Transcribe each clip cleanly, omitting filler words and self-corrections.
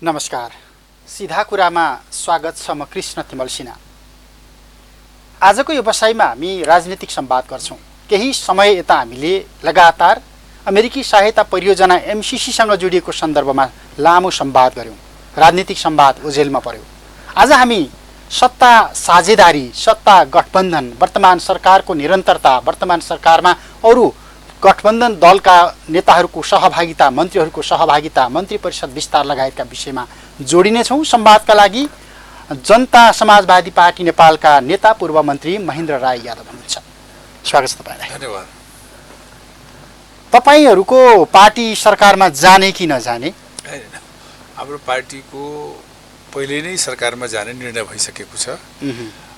नमस्कार। सीधा कुरामा स्वागत छ। म कृष्ण तिमल सिन्हा। आजको यो बसाइमा हामी राजनीतिक संवाद गर्छौं। केही समय यता हामीले लगातार अमेरिकी सहायता परियोजना एमसीसीसँग जोडिएको सन्दर्भमा लामो संवाद गर्यौं। राजनीतिक संवाद ओझेलमा पर्यो। आज हामी सत्ता साझेदारी, सत्ता गठबन्धन, वर्तमान सरकारको निरन्तरता, वर्तमान सरकारमा अरू गठबन्धन दलका नेताहरूको सहभागिता, मन्त्रीहरूको सहभागिता, मन्त्री परिषद विस्तार लगायतका विषयमा जोडिनेछौँ। संवादका लागि जनता समाजवादी पार्टी नेपालका नेता पूर्व मन्त्री महेन्द्र राई यादव हुनुहुन्छ। स्वागत छ तपाईँलाई। धन्यवाद। तपाईँहरूको पार्टी सरकारमा जाने कि नजाने? हाम्रो पार्टीको पहिले नै सरकारमा जाने निर्णय भइसकेको छ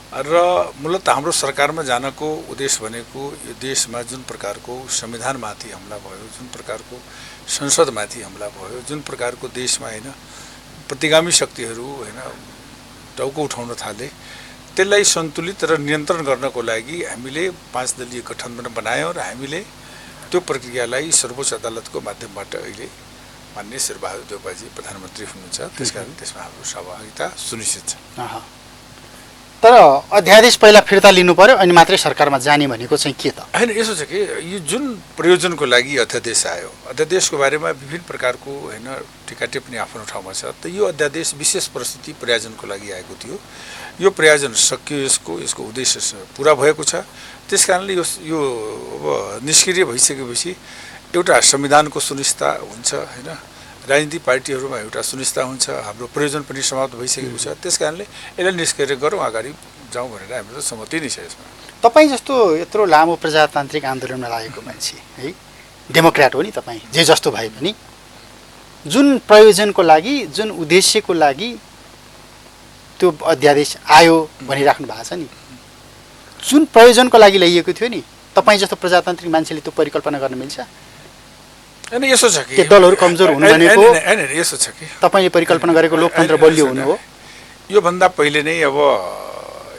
र मूलत हाम्रो सरकारमा जानको उद्देश्य भनेको यो देशमा जुन प्रकारको संविधानमाथि हमला भयो, जुन प्रकारको संसदमाथि हमला भयो, जुन प्रकारको देशमा होइन प्रतिगामी शक्तिहरू होइन टाउको उठाउन थाले, त्यसलाई सन्तुलित र नियन्त्रण गर्नको लागि हामीले 5 दलीय गठबन्धन बनायौँ र हामीले त्यो प्रक्रियालाई सर्वोच्च अदालतको माध्यमबाट अहिले माननीय शेरबहादुर देउपाजी प्रधानमन्त्री हुनुहुन्छ, त्यसकारण त्यसमा हाम्रो सहभागिता सुनिश्चित छ। तर अध्यादेश पहिला फिर्ता लिनु पर्यो अनि मात्रै सरकारमा जाने भनेको चाहिँ के त? होइन, यसो छ कि यो जुन प्रयोजनको लागि अध्यादेश आयो, अध्यादेशको बारेमा विभिन्न प्रकारको होइन टिका टिप्पणी आफ्नो ठाउँमा छ। त यो अध्यादेश विशेष परिस्थिति प्रयोजनको लागि आएको थियो। यो प्रयोजन सकियो, यसको उद्देश्य पुरा भएको छ। त्यसकारणले यो अब निष्क्रिय भइसकेपछि एउटा संविधानको सुनिश्चितता हुन्छ होइन, राजनीतिक पार्टीहरूमा एउटा सुनिश्चितता हुन्छ, हाम्रो प्रयोजन पनि समाप्त भइसकेको छ। त्यसकारणले यसलाई निष्क्रिय गरौँ, अगाडि जाउँ भनेर हाम्रो सहमति नै छ यसमा। तपाईँ जस्तो यत्रो लामो प्रजातान्त्रिक आन्दोलनमा लागेको मान्छे है, डेमोक्र्याट हो नि तपाईँ, जे जस्तो भए पनि जुन प्रयोजनको लागि, जुन उद्देश्यको लागि त्यो अध्यादेश आयो भनिराख्नु भएको छ नि, जुन प्रयोजनको लागि ल्याइएको थियो नि, तपाईँ जस्तो प्रजातान्त्रिक मान्छेले त्यो परिकल्पना गर्न मिल्छ? होइन, यसो छ कि दलहरू कमजोर हुनु भनेको होइन, यसो छ कि तपाईँले परिकल्पना गरेको लोकतन्त्र बलियो हुनु हो। योभन्दा पहिले नै अब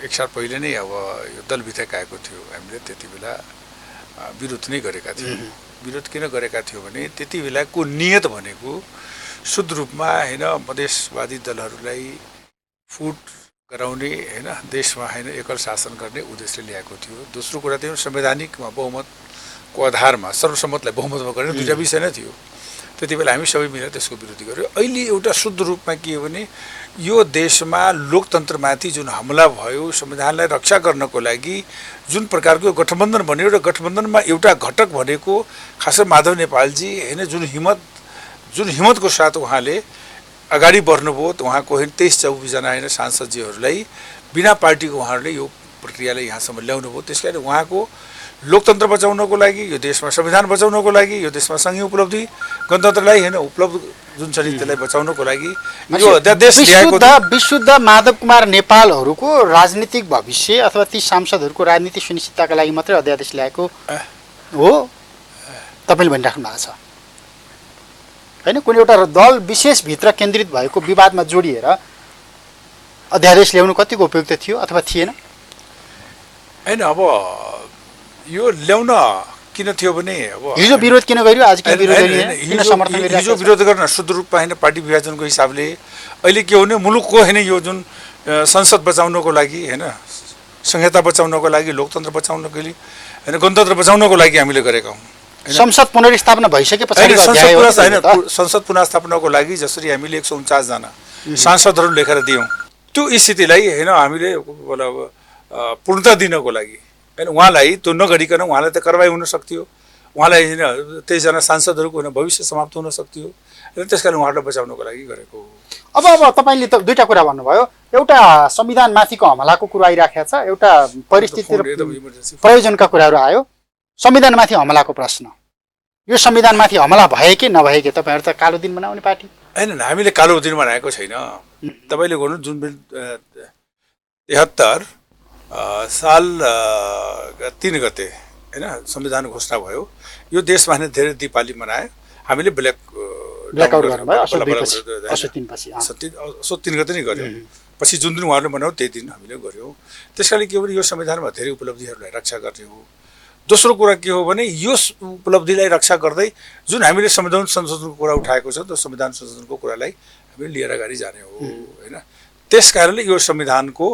1 साल पहिले नै अब यो दल विधेयक आएको थियो। हामीले त्यति बेला विरोध नै गरेका थियौँ। विरोध किन गरेका थियौँ भने त्यति बेलाको नियत भनेको शुद्ध रूपमा होइन मधेसवादी दलहरूलाई फुट गराउने होइन, देशमा होइन एकल शासन गर्ने उद्देश्यले ल्याएको थियो। दोस्रो कुरा थियो संवैधानिकमा बहुमतको आधारमा सर्वसम्मतलाई बहुमतमा गर्ने दुईवटा विषय नै थियो। त्यति बेला हामी सबै मिलेर त्यसको विरोधी गर्यौँ। अहिले एउटा शुद्ध रूपमा के हो भने यो देशमा लोकतन्त्रमाथि जुन हमला भयो, संविधानलाई रक्षा गर्नको लागि जुन प्रकारको गठबन्धन बन्यो र गठबन्धनमा एउटा घटक भनेको खासै माधव नेपालजी होइन जुन हिम्मतको साथ उहाँले अगाडि बढ्नुभयो। उहाँको 23-24 जना होइन सांसदजीहरूलाई बिना पार्टीको उहाँहरूले यो प्रक्रियालाई यहाँसम्म ल्याउनु भयो। त्यस कारण उहाँको लोकतन्त्र बचाउनको लागि, यो देशमा संविधान बचाउनको लागि, यो देशमा सङ्घीय उपलब्धि गणतन्त्रलाई होइन उपलब्ध जुन छ नि त्यसलाई बचाउनको लागि यो अध्यादेश ल्याएको विशुद्ध माधव कुमार नेपालहरूको राजनीतिक भविष्य अथवा ती सांसदहरूको राजनीतिक सुनिश्चितताका लागि मात्रै अध्यादेश ल्याएको हो तपाईँले भनिराख्नु भएको छ होइन? कुनै एउटा दल विशेषभित्र केन्द्रित भएको विवादमा जोडिएर अध्यादेश ल्याउनु कतिको उपयुक्त थियो अथवा थिएन? होइन, अब यो ल्याउन किन थियो भने अब हिजो विरोध किन गर्यो, आज किन विरोध गरिएन, किन समर्थन गरिरहेको छ? हिजो विरोध गर्न शुद्ध रूपमा होइन पार्टी विभाजनको हिसाबले अहिले के हो भने मुलुकको होइन यो जुन संसद बचाउनको लागि होइन, संहिता बचाउनको लागि, लोकतन्त्र बचाउनको लागि होइन, गणतन्त्र बचाउनको लागि हामीले गरेका हौँ। संसद पुनर्स्थापना भइसके पछाडि संसद पुनर्स्थापनाको लागि जसरी हामीले 149 जना सांसदहरू लेखेर दियौँ, त्यो स्थितिलाई होइन हामीले पूर्णता दिनको लागि होइन उहाँलाई त्यो नगरिकन उहाँलाई त कारबाही हुन सक्थ्यो, उहाँलाई होइन 23 जना सांसदहरूको होइन भविष्य समाप्त हुन सक्थ्यो र त्यसकारण उहाँलाई बचाउनको लागि गरेको हो। अब तपाईँले त दुईवटा कुरा भन्नुभयो, एउटा संविधानमाथिको हमलाको कुरा आइराखेको छ, एउटा परिस्थिति र प्रयोजनका कुराहरू आयो। संविधानमाथि हमलाको प्रश्न, यो संविधानमाथि हमला भए कि नभए कि तपाईँहरू त कालो दिन मनाउने पार्टी होइन, हामीले कालो दिन मनाएको छैन। तपाईँले गर्नु जुन 73 साल 3 गते होइन संविधान घोषणा भयो, यो देशमा धेरै दिपावली मनायो। हामीले ब्ल्याकआउट गर्नुभयो असो 3 गते नै गऱ्यौँ। पछि जुन दिन उहाँहरूले मनायो त्यही दिन हामीले गऱ्यौँ। त्यस कारणले के हो भने यो संविधानमा धेरै उपलब्धिहरूलाई रक्षा गर्ने हो। दोस्रो कुरा के हो भने यो उपलब्धिलाई रक्षा गर्दै जुन हामीले संविधान संशोधनको कुरा उठाएको छ त्यो संविधान संशोधनको कुरालाई हामीले लिएर अगाडि जाने हो होइन। त्यस कारणले यो संविधानको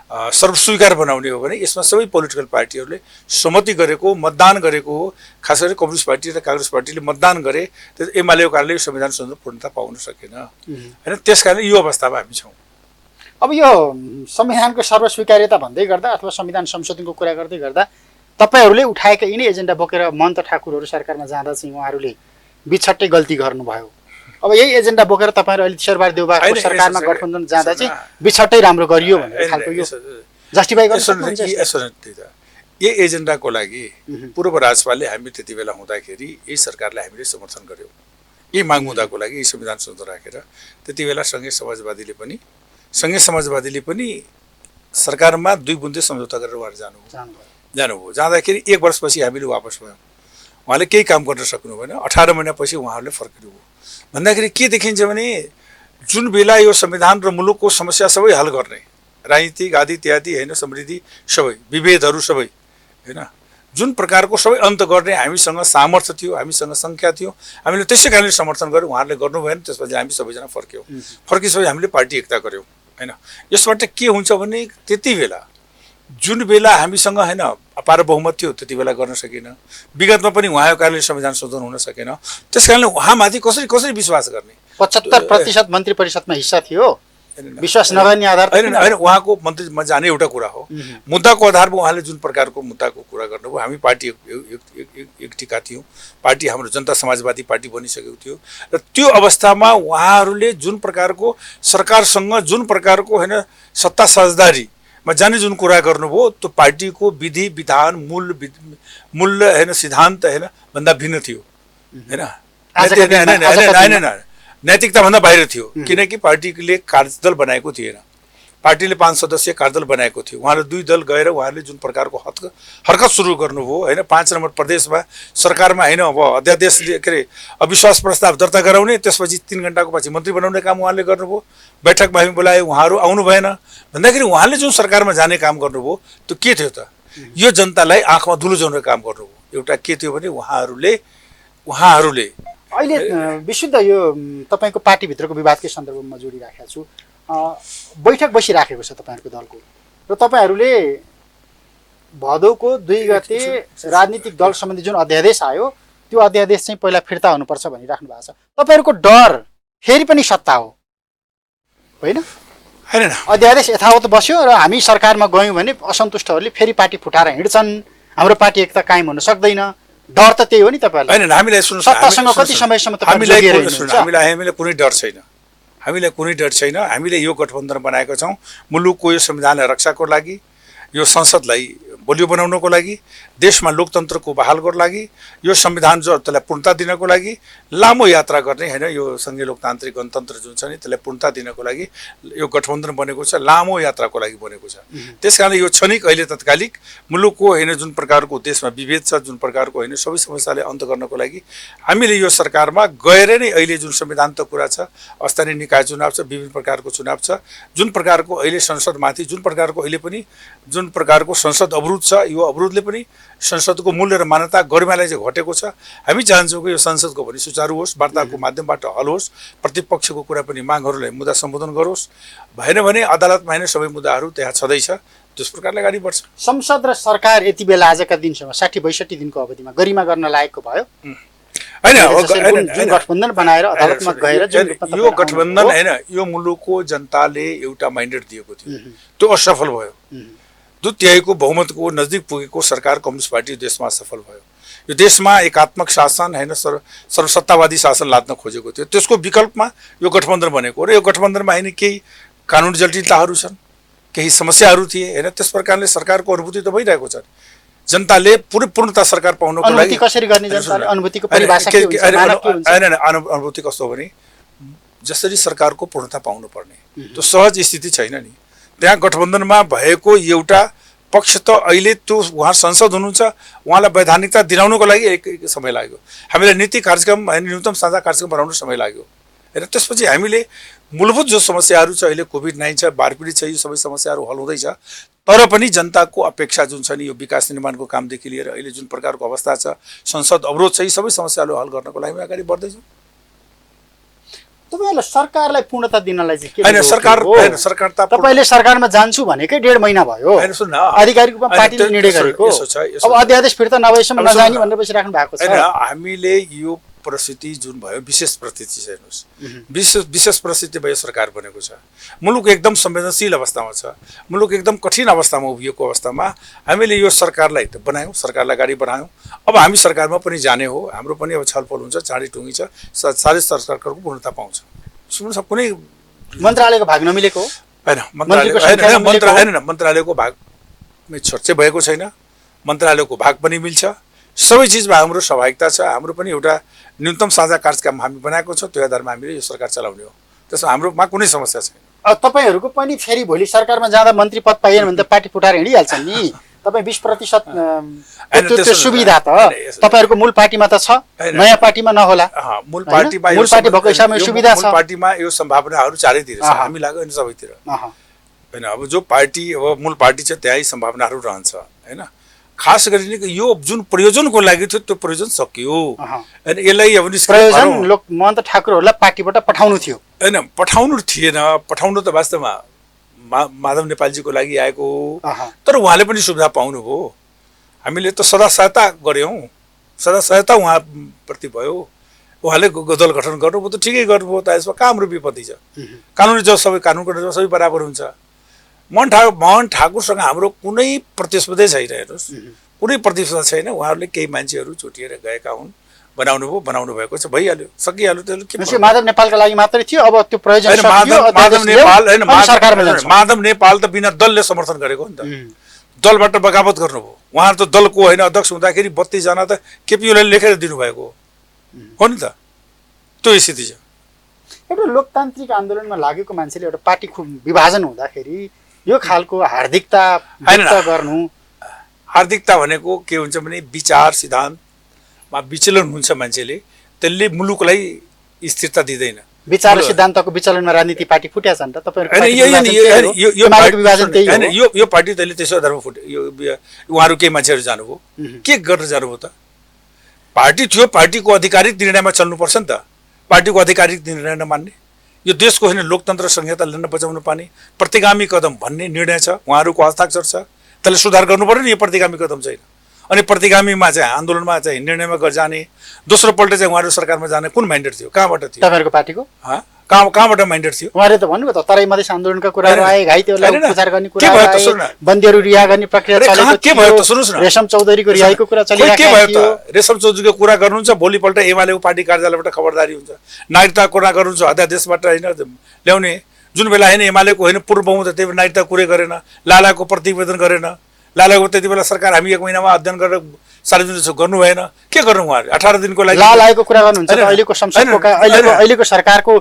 सर्वस्वीकार बनाउने हो भने यसमा सबै पोलिटिकल पार्टीहरूले सहमति गरेको, मतदान गरेको हो। खास गरी कम्युनिस्ट पार्टी र काङ्ग्रेस पार्टीले मतदान गरे, त्यो एमालेको कारणले यो संविधान संशोधन पूर्णता पाउन सकेन होइन। त्यस कारणले यो अवस्थामा हामी छौँ। अब यो संविधानको सर्वस्वीकार्यता भन्दै गर्दा अथवा संविधान संशोधनको कुरा गर्दै गर्दा तपाईँहरूले उठाएका यिनै एजेन्डा बोकेर महन्त ठाकुरहरू सरकारमा जाँदा चाहिँ उहाँहरूले बिछट्टै गल्ती गर्नुभयो। अब यही एजेन्डा बोकेर तपाईँहरू अहिले शेरबहादुर देउवाको सरकारमा गठबन्धन जाँदा चाहिँ बिछट्टै राम्रो गरियो भनेर खालको यो जस्टिफाई गर्न सक्नुहुन्छ? यही एजेन्डाको लागि पूर्व राज्यपालले हामी त्यति बेला हुँदाखेरि यही सरकारलाई हामीले समर्थन गर्यौँ। यही माग मुद्दाको लागि यही संविधान संशोधन राखेर त्यति बेला सँगै समाजवादीले पनि सरकारमा 2 बुन्दे सम्झौता गरेर उहाँहरू जानुभयो। जाँदाखेरि 1 वर्षपछि हामीले वापस भयौँ। उहाँले केही काम गर्न सक्नु भएन। 18 महिनापछि उहाँहरूले फर्किनुभयो। भन्दाखेरि के देखिन्छ भने जुन बेला यो संविधान र मुलुकको समस्या सबै हल गर्ने, राजनीतिक आदि इत्यादि होइन, समृद्धि सबै, विभेदहरू सबै होइन, जुन प्रकारको सबै अन्त गर्ने हामीसँग सामर्थ्य थियो, हामीसँग सङ्ख्या थियो, हामीले त्यसै कारणले समर्थन गऱ्यौँ। उहाँहरूले गर्नु भएन। त्यसपछि हामी सबैजना फर्किसकेपछि हामीले पार्टी एकता गऱ्यौँ होइन। यसबाट के हुन्छ भने त्यति बेला जुन बेला हामीसँग होइन अपार बहुमत थियो त्यति बेला गर्न सकेन। विगतमा पनि उहाँको कारणले संविधान संशोधन हुन सकेन। त्यस कारणले उहाँमाथि कसरी विश्वास गर्ने? 75% मन्त्री परिषदमा हिस्सा थियो, विश्वास नगर्ने आधार होइन। उहाँको मन्त्रीमा जाने एउटा कुरा हो, मुद्दाको आधारमा उहाँले जुन प्रकारको मुद्दाको कुरा गर्नुभयो। हामी पार्टी एक टिका थियौँ। पार्टी हाम्रो जनता समाजवादी पार्टी बनिसकेको थियो र त्यो अवस्थामा उहाँहरूले जुन प्रकारको सरकारसँग जुन प्रकारको होइन सत्ता साझेदारीमा जाने जुन कुरा गर्नुभयो त्यो पार्टीको विधि विधान मूल्य होइन सिद्धान्त होइन भन्दा भिन्न थियो होइन। नैतिकताभन्दा बाहिर थियो। किनकि पार्टीले कार्यदल बनाएको थिएन। पार्टीले 5 सदस्यीय कार्यदल बनाएको थियो। उहाँले 2 दल गएर उहाँहरूले जुन प्रकारको हरकत सुरु गर्नुभयो होइन, 5 नम्बर प्रदेशमा सरकारमा होइन अब अध्यादेशले के अरे अविश्वास प्रस्ताव दर्ता गराउने, त्यसपछि 3 घण्टाको पछि मन्त्री बनाउने काम उहाँले गर्नुभयो। बैठकमा हामी बोलाए, उहाँहरू आउनु भएन। भन्दाखेरि उहाँले जुन सरकारमा जाने काम गर्नुभयो त्यो के थियो त? यो जनतालाई आँखमा धुलो जोड्ने काम गर्नुभयो। एउटा के थियो भने उहाँहरूले अहिले विशुद्ध यो तपाईँको पार्टीभित्रको विवादकै सन्दर्भमा जोडिराखेको छु। बैठक बसिराखेको छ तपाईँहरूको दलको र तपाईँहरूले भदौको 2 गते राजनीतिक दल सम्बन्धी जुन अध्यादेश आयो त्यो अध्यादेश चाहिँ पहिला फिर्ता हुनुपर्छ भनिराख्नु भएको छ। तपाईँहरूको डर फेरि पनि सत्ता हो होइन? अध्यादेश यथावत बस्यो र हामी सरकारमा गयौँ भने असन्तुष्टहरूले फेरि पार्टी फुटाएर हिँड्छन्, हाम्रो पार्टी एकता कायम हुन सक्दैन। डर त त्यही हो नि तपाईँलाई? होइन, हामीलाई सुन्नु, सत्तासँग कति समयसम्म हामीलाई कुनै डर छैन। हामीले यो गठबन्धन बनाएको छौँ मुलुकको यो संविधानलाई रक्षाको लागि, यो संसदलाई बलियो बनाउनको लागि, देशमा लोकतन्त्रको बहालको लागि, यो संविधान जो त्यसलाई पूर्णता दिनको लागि लामो यात्रा गर्ने होइन, यो सङ्घीय लोकतान्त्रिक गणतन्त्र जुन छ नि त्यसलाई पूर्णता दिनको लागि यो गठबन्धन बनेको छ, लामो यात्राको लागि बनेको छ। त्यस कारण यो क्षणिक अहिले तत्कालिक मुलुकको होइन जुन प्रकारको देशमा विभेद छ, जुन प्रकारको होइन सबै समस्याले अन्त गर्नको लागि हामीले यो सरकारमा गएर नै अहिले जुन संविधान त कुरा छ, स्थानीय निकाय चुनाव छ, विभिन्न प्रकारको चुनाव छ, जुन प्रकारको अहिले संसदमाथि जुन प्रकारको अहिले पनि जुन प्रकारको संसद अवरोध छ, यो अवरोधले पनि संसदको मूल्य र मान्यता गरिमालाई चाहिँ घटेको छ। हामी चाहन्छौँ कि यो संसदको पनि सुचारू होस्, वार्ताको माध्यमबाट हल होस्, प्रतिपक्षको कुरा पनि मागहरूलाई मुद्दा सम्बोधन गरोस्, भएन भने अदालतमा होइन सबै मुद्दाहरू त्यहाँ छँदैछ, त्यस प्रकारले अगाडि बढ्छ। संसद र सरकार यति बेला आजका दिनसम्म 60-62 दिनको अवधिमा गरिमा गर्न लागेको भयो होइन? गठबन्धन बनाएर अदालतमा गएर यो गठबन्धन होइन, यो मुलुकको जनताले एउटा म्यान्डेट दिएको थियो, त्यो असफल भयो। 2/3 बहुमतको नजिक पुगेको सरकार कम्युनिस्ट पार्टी देशमा सफल भयो। यो देशमा एकात्मक शासन होइन सर्वसत्तावादी शासन लाद्न खोजेको थियो। त्यसको विकल्पमा यो गठबन्धन बनेको र यो गठबन्धनमा होइन केही कानुनी जटिलताहरू छन्, केही समस्याहरू थिए होइन। त्यस प्रकारले सरकारको अनुभूति त भइरहेको छ। जनताले पूर्णता सरकार पाउनको लागि कसरी गर्ने? जनताले अनुभूतिको परिभाषा के हुन्छ? अनुभूति कस्तो हो भने जसरी सरकारको पूर्णता पाउनुपर्ने त्यो सहज स्थिति छैन नि। त्यहाँ गठबन्धनमा भएको एउटा पक्ष त अहिले त्यो उहाँ संसद हुनुहुन्छ, उहाँलाई वैधानिकता दिलाउनको लागि एक समय लाग्यो। हामीलाई नीति कार्यक्रम न्यूनतम साझा कार्यक्रम बनाउनु समय लाग्यो होइन। त्यसपछि हामीले मूलभूत जो समस्याहरू छ अहिले कोभिड-19 छ, बाढपीडित छ, यो सबै समस्याहरू हल हुँदैछ। तर पनि जनताको अपेक्षा जुन छ नि यो विकास निर्माणको कामदेखि लिएर अहिले जुन प्रकारको अवस्था छ, संसद अवरोध छ, यी सबै समस्याहरू हल गर्नको लागि हामी अगाडि बढ्दैछौँ। तपाईहरुले सरकारलाई पूर्णता दिनलाई चाहिँ के हैन सरकार त तपाईले सरकारमा जान्छु भनेकै 1.5 महिना भयो हैन सुन्न आधिकारिक रूपमा पार्टीले निर्णय गरेको अब अध्यादेश फिर्ता नभएसम्म नजानी भनेर बसिराख्नु भएको छ हैन हामीले यो परिस्थिति जुन भयो विशेष परिस्थिति छ हेर्नुस् विशेष परिस्थिति भयो सरकार बनेको छ मुलुक एकदम संवेदनशील अवस्थामा छ मुलुक एकदम कठिन अवस्थामा उभिएको अवस्थामा हामीले यो सरकारलाई त बनायौं सरकारलाई अगाडि बढायौं अब हामी सरकारमा पनि जाने हो हाम्रो पनि अब छलफल हुन्छ चाँडी टुङ्गी छ सारे सरकारको पूर्णता पाउँछ सुन्नुस् कुनै मन्त्रालयको भाग नमिलेको हैन मन्त्रालयको भाग चर्चा भएको छैन मन्त्रालयको भाग पनि मिल्छ सबै चिजमा हाम्रो सहभागिता छ हाम्रो पनि एउटा न्यूनतम साझा कार्यक्रम हामी बनाएको छौं त्यो आधारमा हामीले यो सरकार चलाउने हो त्यसमा हाम्रोमा कुनै समस्या छैन अब तपाईहरुको पनि फेरि भोलि सरकारमा जाँदा मन्त्री पद पाइएन भने त पार्टी फुटाएर हिँडिहाल्छन् नि तपाई 20% त्यो सुविधा त तपाईहरुको मूल पार्टीमा त छ नयाँ पार्टीमा नहोला मूल पार्टी भएको हिसाबमा यो सुविधा छ मूल पार्टीमा यो सम्भावनाहरु चारैतिर छ हामी लाग्यो नि सबैतिर हैन अब जो पार्टी अब मूल पार्टी छ त्यही सम्भावनाहरु रहन्छ हैन खास गरी यो जुन प्रयोजनको लागि थियो त्यो प्रयोजन सकियो अनि यसलाई अब प्रयोजन लोकमन्त्र ठाकुरहरुलाई पार्टीबाट पठाउनु थियो हैन पठाउनु थिएन पठाउनु त वास्तवमा माधव नेपालजीको लागि आएको हो तर उहाँले पनि सुविधा पाउनु भयो हामीले त सदा सहायता गर्यौं सदा सहायता उहाँ प्रति भयो उहाँले दल गठन गर्नुभयो त ठिकै गर्नुभयो त यसमा काम र विपत्ति छ कानुनी जब सबै कानुनको सबै बराबर हुन्छ मोहन ठाकुरसँग हाम्रो कुनै प्रतिस्पर्धा छैन हेर्नुस् कुनै प्रतिस्पर्धा छैन उहाँहरूले केही मान्छेहरू छुटिएर गएका हुन् बनाउनु भएको छ भइहाल्यो सकिहाल्यो त्यसले माधव नेपालका लागि मात्रै थियो अब त्यो प्रयोजन माधव नेपाल त बिना दलले समर्थन गरेको हो नि त दलबाट बगावत गर्नुभयो उहाँहरू त दलको होइन अध्यक्ष हुँदाखेरि 32 जना त केपी ओलीले लेखेर दिनुभएको हो नि त त्यो स्थिति छ एउटा लोकतान्त्रिक आन्दोलनमा लागेको मान्छेले एउटा पार्टी विभाजन हुँदाखेरि यो खालको हार्दिकता व्यक्त गर्नु हार्दिकता भनेको के हुन्छ भने विचार सिद्धान्तमा विचलन हुन्छ मान्छेले त्यसले मुलुकलाई स्थिरता दिदैन विचार र सिद्धान्तको विचलनमा राजनीति पार्टी फुट्या छ नि त तपाईहरु यो पार्टी त्यसले त्यसो आधारमा फुट्यो उहाँहरु के मान्छेहरु जानुभयो के गर्न जानुभयो त पार्टी थियो पार्टीको आधिकारिक निर्णयमा चल्नुपर्छ नि त पार्टीको आधिकारिक निर्णय नमान्ने यो देशको होइन लोकतन्त्र संहिता लिन बचाउनु पर्ने प्रतिगामी कदम भन्ने निर्णय छ उहाँहरुको हस्ताक्षर छ त्यसले सुधार गर्नु पर्यो नि यो प्रतिगामी कदम छैन अनि प्रतिगामीमा चाहिँ आन्दोलनमा चाहिँ निर्णयमा जाने दोस्रो पल्ट चाहिँ उहाँहरु सरकारमा जाने कुन म्यान्डेट थियो कहाँबाट थियो तपाईहरुको पार्टीको कहाँबाट म्यान्डेट थियो उहाँले त भन्नुभयो त तराई मधेस आन्दोलनका कुराहरु आए घाइतेहरूलाई उपचार गर्ने कुरा आए बन्दीहरु रिहा गर्ने प्रक्रिया चलेको के भयो त सुन्नुस् न रेशम चौधरीको रिहाईको कुरा चलिरहेको के भयो त रेशम चौधरीको कुरा गर्नुहुन्छ भोलिपल्ट एमालेको पार्टी कार्यालयबाट खबरदारी हुन्छ नागरिकता कुरा गर्नुहुन्छ अध्यादेशबाट हैन ल्याउने जुन बेला हैन एमालेको हैन पूर्व बहुमत त्यही नागरिकता कुरै गरेन लालाको प्रतिवेदन गरेन लालाको त्यति बेला सरकार हामी 1 महिनामा अध्ययन गरेर सार्वजनिक गर्नु भएन के गर्नु उहाँहरु 18 दिनको लागि लाल आएको कुरा गर्नुहुन्छ त अहिलेको संसदको अहिलेको सरकारको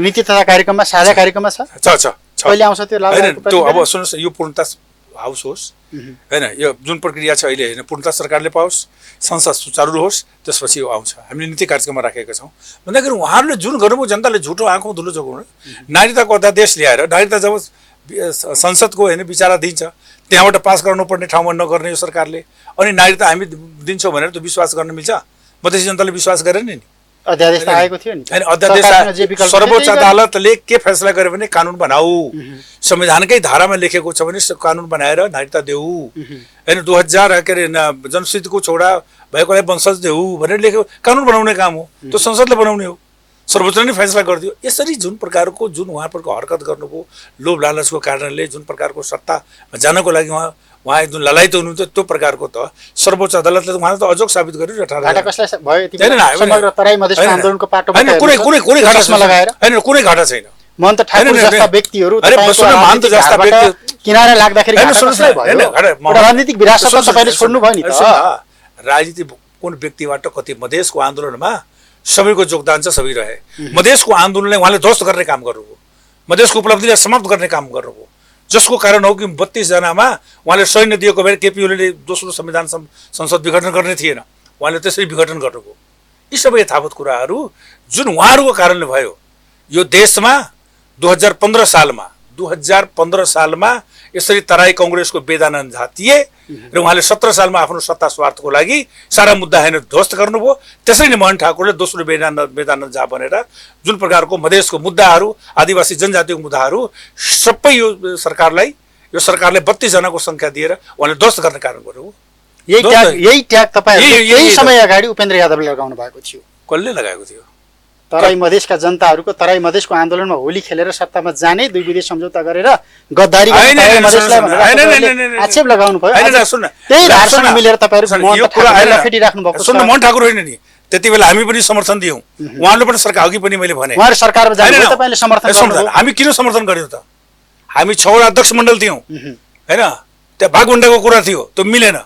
नीति तथा कार्यक्रममा साझा कार्यक्रममा छ कहिले आउँछ त्यो लाल आएको त्यो अब सुन्नुस् यो पूर्णता हाउस होस् हैन यो जुन प्रक्रिया छ अहिले हैन पूर्णता सरकारले पाओस् संसद सुचारु होस् त्यसपछि यो आउँछ हामीले नीति कार्यक्रममा राखेका छौं भन्दाखेरि उहाँहरुले जुन गर्नुभयो जनताले झुटो आँखौं धुलो जोगाउनु नागरिकताको अध्यादेश ल्याएर नागरिकता जब संसदको हैन विचार दिन्छ त्यहाँबाट पास गर्नुपर्ने ठाउँमा नगर्ने यो सरकारले अनि नागरिकता हामी दिन्छौं भनेर त विश्वास गर्न मिल्छ मधेसी जनताले विश्वास गरेन नि अध्यादेश आएको थियो नि हैन अध्यादेश सर्वोच्च अदालतले के फैसला गर्यो भने कानुन बनाऊ संविधानकै धारामा लेखेको छ भने कानुन बनाएर नागरिकता देऊ हैन 2000 के रे जनशक्तिको छोडा भएकोलाई वंशज देऊ भनेर लेखेको कानुन बनाउने काम हो त्यो संसदले बनाउने हो सर्वोच्चले नै फैसला गरिदियो यसरी जुन प्रकारको जुन उहाँहरुको हरकत गर्नुभयो लोभ लालचको कारणले जुन प्रकारको सत्ता जानको लागि उहाँ जुन ललायत हुनुहुन्छ त्यो प्रकारको त सर्वोच्च अदालतले उहाँले त अजोग साबित गर्यो 18 घाटा कसलाई भयो यति समग्र तराई मधेसको आन्दोलनको पाटोमा हैन कुनै घाटा लगाएर हैन कुनै घाटा छैन महन्त ठाकुर जस्ता व्यक्तिहरु महन्त जस्ता व्यक्ति किनारा लाग्दाखेरि कसलाई भयो राजनीतिक विरासत त तपाईले छोड्नु भयो नि त राजनीति कुन व्यक्तिबाट कति मधेसको आन्दोलनमा सबैको योगदान छ सबै रहे मधेसको आन्दोलनले उहाँले ध्वस्त गर्ने काम गर्नुभयो मधेसको उपलब्धिलाई समाप्त गर्ने काम गर्नुभयो जसको कारण हो कि 32 जनामा उहाँले सैन्य दिएको भए केपी ओलीले दोस्रो संविधान संसद विघटन गर्ने थिएन उहाँले त्यसरी विघटन गर्नुभयो यी सबै यथावत कुराहरू जुन उहाँहरुको कारणले भयो यो देशमा 2015 सालमा 2015 सालमा यसरी तराई कांग्रेसको वेदानन्द झा थिए र उहाँले 17 सालमा आफ्नो सत्ता स्वार्थको लागि सारा मुद्दा हैन ध्वस्त गर्नुभयो। त्यसरी नै मोहन ठाकुरले दोस्रो वेदानन्द झा बनेर जुन प्रकारको मधेसको मुद्दाहरू, आदिवासी जनजातिको मुद्दाहरू सबै यो सरकारले 32 जनाको संख्या दिएर उहाँले ध्वस्त गर्ने कारण गर्यो। यही ट्याग तपाईहरुले यही समय अगाडि उपेन्द्र यादवले लगाउनु भएको थियो। कसले लगाएको थियो? तराई मधेसका जनताहरूको तराई मधेसको आन्दोलनमा होली खेलेर सत्तामा जाने, दुई बुधे सम्झौता गरेर गद्दारी आक्षेप लगाउनु भयो। त्यही धारसँग मिलेर तपाईहरु फेटिराख्नु भएको छ। सुन्नु, मोहन ठाकुर होइन नि, त्यति बेला हामी पनि समर्थन दियौं, उहाँले पनि सरकार अघि पनि मैले भने उहाँहरु सरकारमा जानु तपाईले समर्थन गर्नुभयो। हामी किन समर्थन गर्यौं त? हामी 6 वटा अध्यक्ष मण्डल थियौं हैन, त्यहाँ भागवण्डाको कुरा थियो, त्यो मिलेन।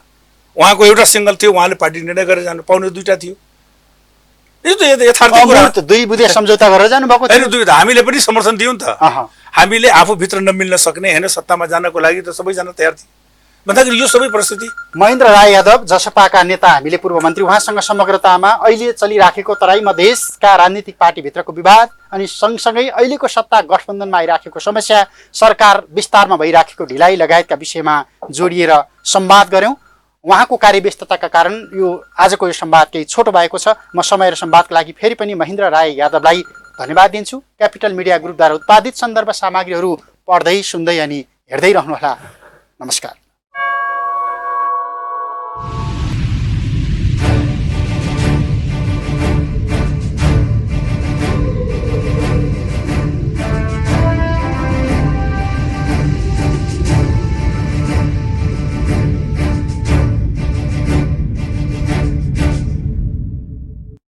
उहाँको एउटा सिंगल थियो, उहाँले पार्टी निर्णय गरेर जानु पाउने दुईटा थियो। यो त यथार्थ कुरा। दुई बुधे सम्झौता गरेर जानु भएको थियो। हामीले पनि समर्थन दियौं त। हामीले आफू भित्र नमिल्न सक्ने हैन, सत्तामा जानको लागि त सबैजना तयार थिए। भन्दाखेरि यो सबै परिस्थिति महेन्द्र राय यादव जसपाका नेता, हामीले पूर्व मन्त्री, उहाँसँग समग्रतामा अहिले चलिराखेको तराई मधेसका राजनीतिक पार्टीभित्रको विवाद अनि सँगसँगै अहिलेको सत्ता गठबन्धनमा आइराखेको समस्या, सरकार विस्तारमा भइराखेको ढिलाइ लगायतका विषयमा जोडिएर संवाद गर्यौं। उहाँको कार्यव्यस्तताका कारण यो आजको यो संवाद केही छोटो भएको छ। म समय र संवादका लागि फेरि पनि महेन्द्र राय यादवलाई धन्यवाद दिन्छु। क्यापिटल मिडिया ग्रुपद्वारा उत्पादित सन्दर्भ सामग्रीहरू पढ्दै, सुन्दै अनि हेर्दै रहनुहोला। नमस्कार।